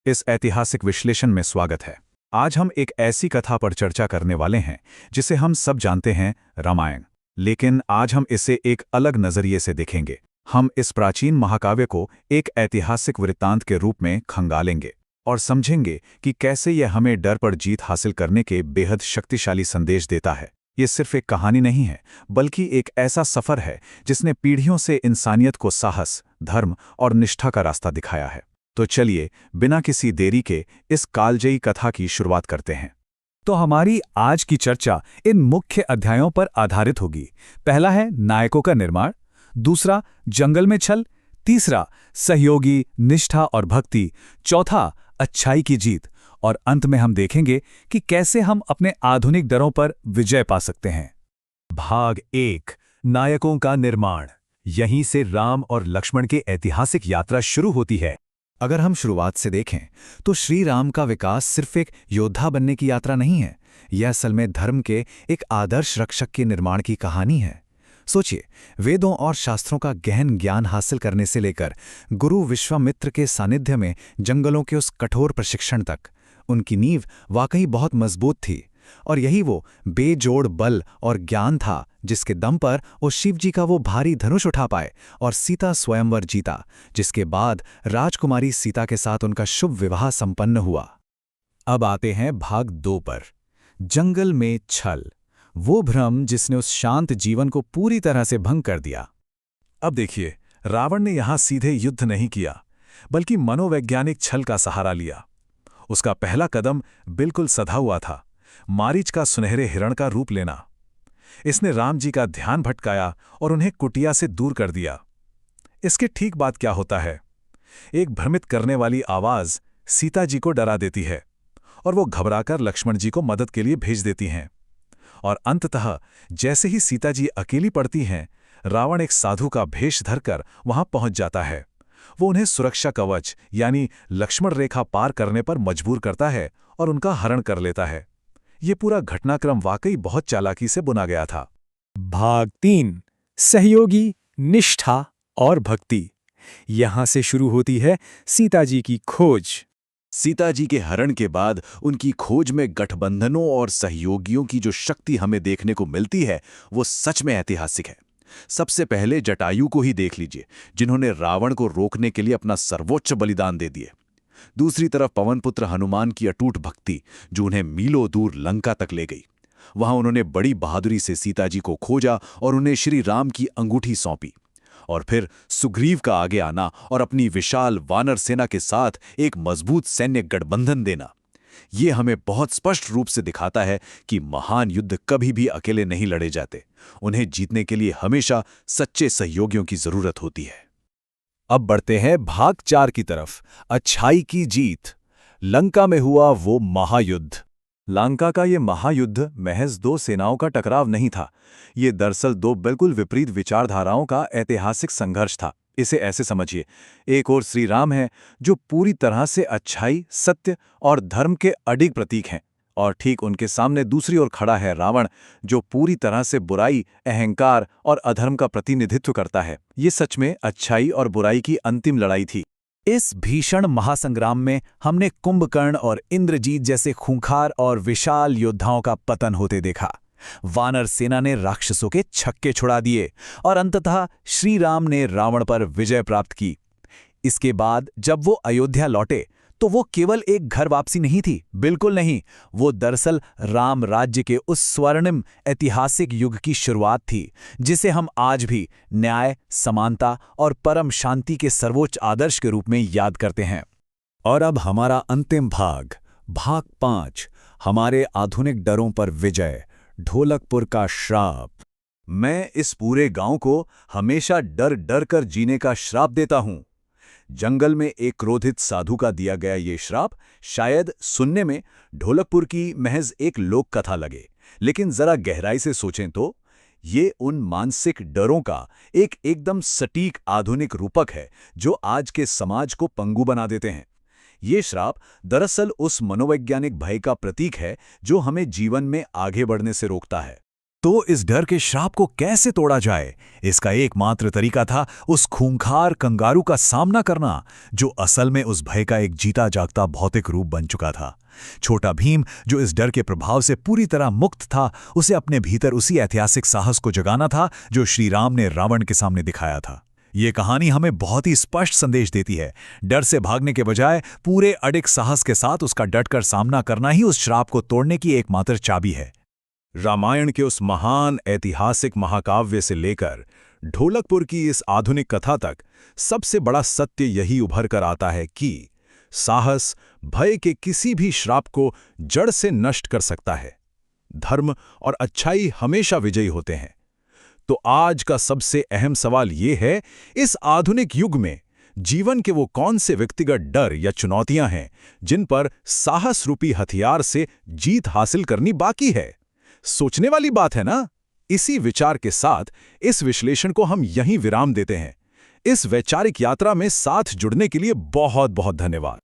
इस ऐतिहासिक विश्लेषण में स्वागत है। आज हम एक ऐसी कथा पर चर्चा करने वाले हैं जिसे हम सब जानते हैं, रामायण। लेकिन आज हम इसे एक अलग नजरिए से देखेंगे। हम इस प्राचीन महाकाव्य को एक ऐतिहासिक वृत्तांत के रूप में खंगालेंगे और समझेंगे कि कैसे यह हमें डर पर जीत हासिल करने के बेहद शक्तिशाली संदेश देता है। ये सिर्फ एक कहानी नहीं है, बल्कि एक ऐसा सफर है जिसने पीढ़ियों से इंसानियत को साहस, धर्म और निष्ठा का रास्ता दिखाया है। तो चलिए, बिना किसी देरी के इस कालजयी कथा की शुरुआत करते हैं। तो हमारी आज की चर्चा इन मुख्य अध्यायों पर आधारित होगी। पहला है नायकों का निर्माण, दूसरा जंगल में छल, तीसरा सहयोगी, निष्ठा और भक्ति, चौथा अच्छाई की जीत, और अंत में हम देखेंगे कि कैसे हम अपने आधुनिक डरों पर विजय पा सकते हैं। भाग 1, नायकों का निर्माण। यहीं से राम और लक्ष्मण की ऐतिहासिक यात्रा शुरू होती है। अगर हम शुरुआत से देखें तो श्री राम का विकास सिर्फ एक योद्धा बनने की यात्रा नहीं है, यह असल में धर्म के एक आदर्श रक्षक के निर्माण की कहानी है। सोचिए, वेदों और शास्त्रों का गहन ज्ञान हासिल करने से लेकर गुरु विश्वामित्र के सानिध्य में जंगलों के उस कठोर प्रशिक्षण तक, उनकी नींव वाकई बहुत मजबूत थी। और यही वो बेजोड़ बल और ज्ञान था जिसके दम पर वो शिवजी का वो भारी धनुष उठा पाए और सीता स्वयंवर जीता, जिसके बाद राजकुमारी सीता के साथ उनका शुभ विवाह संपन्न हुआ। अब आते हैं भाग 2 पर, जंगल में छल, वो भ्रम जिसने उस शांत जीवन को पूरी तरह से भंग कर दिया। अब देखिए, रावण ने यहां सीधे युद्ध नहीं किया, बल्कि मनोवैज्ञानिक छल का सहारा लिया। उसका पहला कदम बिल्कुल सधा हुआ था, मारीच का सुनहरे हिरण का रूप लेना। इसने राम जी का ध्यान भटकाया और उन्हें कुटिया से दूर कर दिया। इसके ठीक बाद क्या होता है? एक भ्रमित करने वाली आवाज सीता जी को डरा देती है और वो घबराकर लक्ष्मण जी को मदद के लिए भेज देती हैं। और अंततः जैसे ही सीता जी अकेली पड़ती हैं, रावण एक साधु का भेष धरकर वहां पहुंच जाता है। वो उन्हें सुरक्षा कवच यानी लक्ष्मण रेखा पार करने पर मजबूर करता है और उनका हरण कर लेता है। ये पूरा घटनाक्रम वाकई बहुत चालाकी से बुना गया था। भाग 3, सहयोगी, निष्ठा और भक्ति। यहां से शुरू होती है सीता जी की खोज। सीता जी के हरण के बाद उनकी खोज में गठबंधनों और सहयोगियों की जो शक्ति हमें देखने को मिलती है, वो सच में ऐतिहासिक है। सबसे पहले जटायु को ही देख लीजिए, जिन्होंने रावण को रोकने के लिए अपना सर्वोच्च बलिदान दे दिए। दूसरी तरफ पवनपुत्र हनुमान की अटूट भक्ति, जो उन्हें मीलों दूर लंका तक ले गई। वहां उन्होंने बड़ी बहादुरी से सीता जी को खोजा और उन्हें श्री राम की अंगूठी सौंपी। और फिर सुग्रीव का आगे आना और अपनी विशाल वानर सेना के साथ एक मजबूत सैन्य गठबंधन देना, ये हमें बहुत स्पष्ट रूप से दिखाता है कि महान युद्ध कभी भी अकेले नहीं लड़े जाते। उन्हें जीतने के लिए हमेशा सच्चे सहयोगियों की जरूरत होती है। अब बढ़ते हैं भाग 4 की तरफ, अच्छाई की जीत। लंका में हुआ वो महायुद्ध। लंका का ये महायुद्ध महज 2 सेनाओं का टकराव नहीं था। ये दरअसल 2 बिल्कुल विपरीत विचारधाराओं का ऐतिहासिक संघर्ष था। इसे ऐसे समझिए, एक ओर श्री राम हैं, जो पूरी तरह से अच्छाई, सत्य और धर्म के अडिग प्रतीक हैं, और ठीक उनके सामने दूसरी ओर खड़ा है रावण, जो पूरी तरह से बुराई, अहंकार और अधर्म का प्रतिनिधित्व करता है। ये सच में अच्छाई और बुराई की अंतिम लड़ाई थी। इस भीषण महासंग्राम में हमने कुंभकर्ण और इंद्रजीत जैसे खूंखार और विशाल योद्धाओं का पतन होते देखा। वानर सेना ने राक्षसों के छक्के छुड़ा दिए और अंततः श्री राम ने रावण पर विजय प्राप्त की। इसके बाद जब वो अयोध्या लौटे तो वो केवल एक घर वापसी नहीं थी, बिल्कुल नहीं। वो दरअसल राम राज्य के उस स्वर्णिम ऐतिहासिक युग की शुरुआत थी, जिसे हम आज भी न्याय, समानता और परम शांति के सर्वोच्च आदर्श के रूप में याद करते हैं। और अब हमारा अंतिम भाग, भाग 5, हमारे आधुनिक डरों पर विजय, ढोलकपुर का श्राप। मैं इस पूरे गांव को हमेशा डर डर कर जीने का श्राप देता हूं। जंगल में एक क्रोधित साधु का दिया गया ये श्राप शायद सुनने में ढोलकपुर की महज एक लोक कथा लगे, लेकिन जरा गहराई से सोचें तो ये उन मानसिक डरों का एक एकदम सटीक आधुनिक रूपक है, जो आज के समाज को पंगु बना देते हैं। ये श्राप दरअसल उस मनोवैज्ञानिक भय का प्रतीक है जो हमें जीवन में आगे बढ़ने से रोकता है। तो इस डर के श्राप को कैसे तोड़ा जाए? इसका एकमात्र तरीका था उस खूंखार कंगारू का सामना करना, जो असल में उस भय का एक जीता जागता भौतिक रूप बन चुका था। छोटा भीम, जो इस डर के प्रभाव से पूरी तरह मुक्त था, उसे अपने भीतर उसी ऐतिहासिक साहस को जगाना था जो श्री राम ने रावण के सामने दिखाया था। ये कहानी हमें बहुत ही स्पष्ट संदेश देती है। डर से भागने के बजाय पूरे अडिग साहस के साथ उसका डटकर सामना करना ही उस श्राप को तोड़ने की एकमात्र चाबी है। रामायण के उस महान ऐतिहासिक महाकाव्य से लेकर ढोलकपुर की इस आधुनिक कथा तक सबसे बड़ा सत्य यही उभर कर आता है कि साहस भय के किसी भी श्राप को जड़ से नष्ट कर सकता है। धर्म और अच्छाई हमेशा विजयी होते हैं। तो आज का सबसे अहम सवाल ये है, इस आधुनिक युग में जीवन के वो कौन से व्यक्तिगत डर या चुनौतियां हैं जिन पर साहस रूपी हथियार से जीत हासिल करनी बाकी है? सोचने वाली बात है ना? इसी विचार के साथ इस विश्लेषण को हम यहीं विराम देते हैं। इस वैचारिक यात्रा में साथ जुड़ने के लिए बहुत बहुत धन्यवाद।